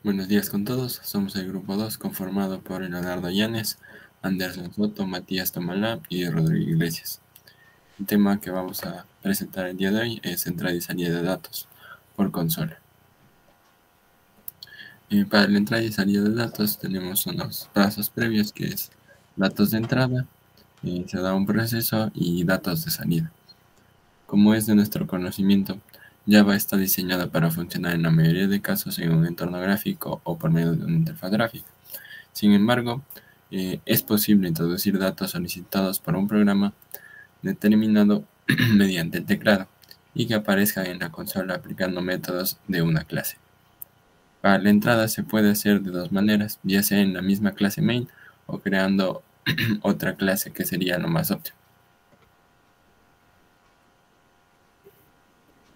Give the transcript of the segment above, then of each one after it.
Buenos días con todos, somos el grupo 2 conformado por Leonardo Llanes, Anderson Soto, Matías Tomalá y Rodrigo Iglesias. El tema que vamos a presentar el día de hoy es entrada y salida de datos por consola. Para la entrada y salida de datos tenemos unos pasos previos que es datos de entrada, se da un proceso y datos de salida. Como es de nuestro conocimiento, Java está diseñada para funcionar en la mayoría de casos en un entorno gráfico o por medio de una interfaz gráfica. Sin embargo, es posible introducir datos solicitados por un programa determinado mediante el teclado y que aparezcan en la consola aplicando métodos de una clase. Para la entrada se puede hacer de dos maneras, ya sea en la misma clase main o creando otra clase, que sería lo más óptimo.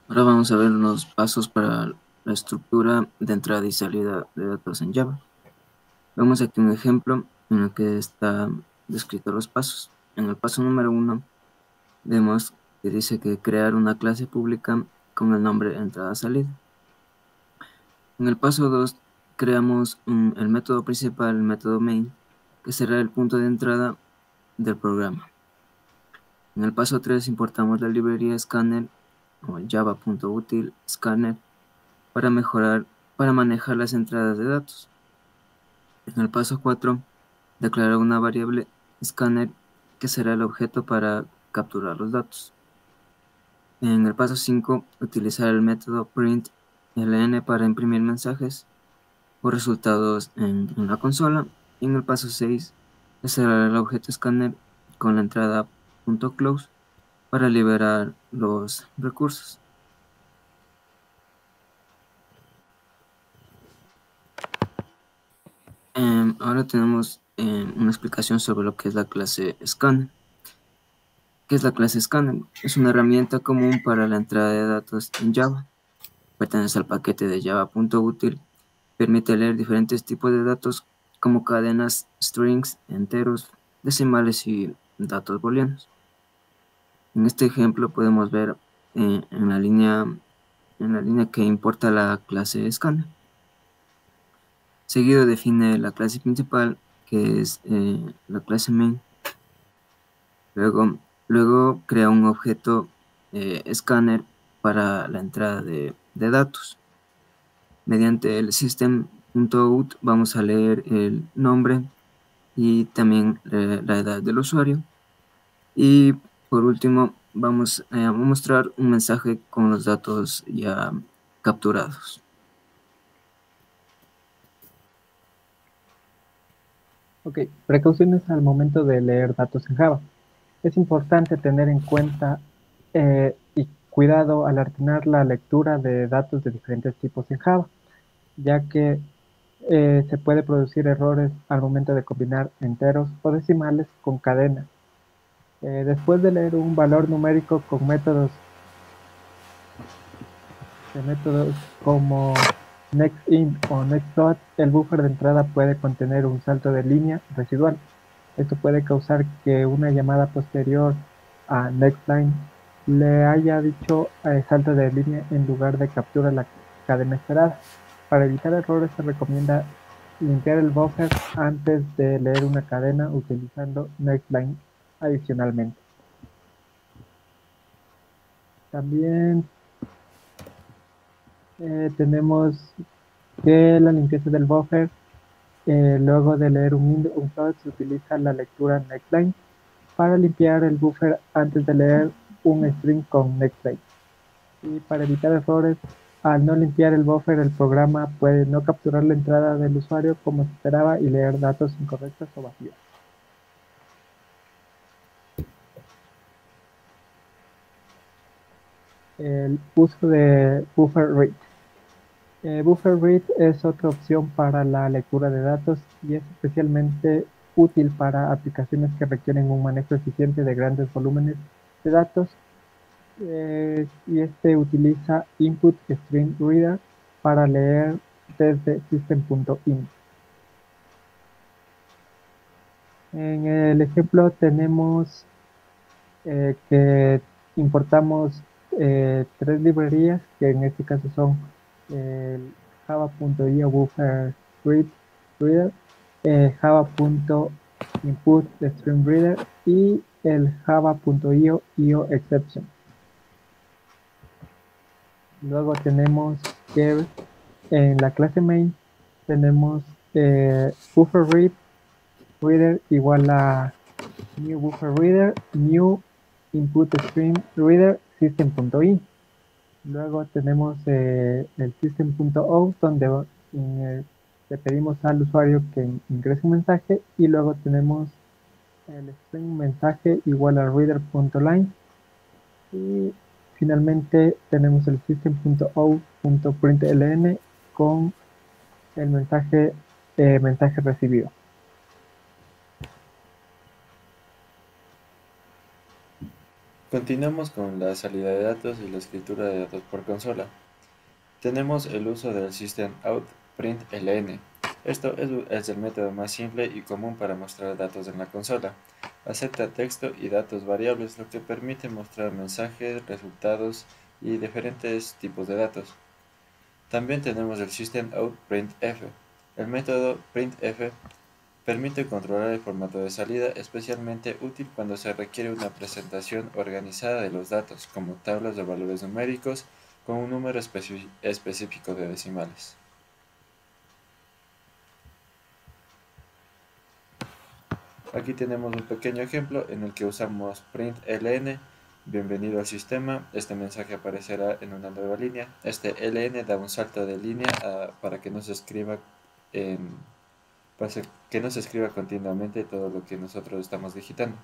Ahora vamos a ver unos pasos para la estructura de entrada y salida de datos en Java. Vemos aquí un ejemplo en el que está descrito los pasos. En el paso número 1 vemos que dice que crear una clase pública con el nombre entrada-salida. En el paso 2 creamos el método principal, el método main, que será el punto de entrada del programa. En el paso 3 importamos la librería scanner o java.util scanner para manejar las entradas de datos. En el paso 4, declarar una variable scanner que será el objeto para capturar los datos. En el paso 5, utilizar el método println para imprimir mensajes o resultados en la consola. Y en el paso 6, cerrar el objeto scanner con la entrada .close para liberar los recursos. Ahora tenemos una explicación sobre lo que es la clase scanner. ¿Qué es la clase scanner? Es una herramienta común para la entrada de datos en Java. Pertenece al paquete de java.util. Permite leer diferentes tipos de datos como cadenas, strings, enteros, decimales y datos booleanos. En este ejemplo podemos ver en la línea que importa la clase scanner. Seguido define la clase principal, que es la clase main. Luego crea un objeto scanner para la entrada de datos. Mediante el system.out vamos a leer el nombre y también la edad del usuario. Y por último vamos a mostrar un mensaje con los datos ya capturados. Ok, precauciones al momento de leer datos en Java. Es importante tener en cuenta y cuidado al ordenar la lectura de datos de diferentes tipos en Java, ya que se puede producir errores al momento de combinar enteros o decimales con cadenas. Después de leer un valor numérico con métodos como nextInt o nextFloat, el buffer de entrada puede contener un salto de línea residual. Esto puede causar que una llamada posterior a nextLine le haya dicho salto de línea en lugar de captura la cadena esperada. Para evitar errores se recomienda limpiar el buffer antes de leer una cadena utilizando nextLine adicionalmente. También tenemos que la limpieza del buffer, luego de leer un float, se utiliza la lectura nextLine para limpiar el buffer antes de leer un string con nextLine. Y para evitar errores, al no limpiar el buffer, el programa puede no capturar la entrada del usuario como se esperaba y leer datos incorrectos o vacíos. El uso de buffer read. Buffer read es otra opción para la lectura de datos y es especialmente útil para aplicaciones que requieren un manejo eficiente de grandes volúmenes de datos, y este utiliza input string reader para leer desde system.in. En el ejemplo tenemos que importamos tres librerías, que en este caso son java.io buffer reader, java.input stream reader y el java.io io exception. Luego tenemos que en la clase main tenemos buffer reader igual a new buffer reader, new input stream reader system.in. Luego tenemos el system.out donde le pedimos al usuario que ingrese un mensaje y luego tenemos el string mensaje igual a reader.line y finalmente tenemos el system.out.println con el mensaje recibido. Continuamos con la salida de datos y la escritura de datos por consola. Tenemos el uso del system.out.println. Esto es el método más simple y común para mostrar datos en la consola. Acepta texto y datos variables, lo que permite mostrar mensajes, resultados y diferentes tipos de datos. También tenemos el system.out.printf. El método printf permite controlar el formato de salida, especialmente útil cuando se requiere una presentación organizada de los datos, como tablas de valores numéricos con un número específico de decimales. Aquí tenemos un pequeño ejemplo en el que usamos println, bienvenido al sistema. Este mensaje aparecerá en una nueva línea. Este ln da un salto de línea para que no se escriba continuamente todo lo que nosotros estamos digitando.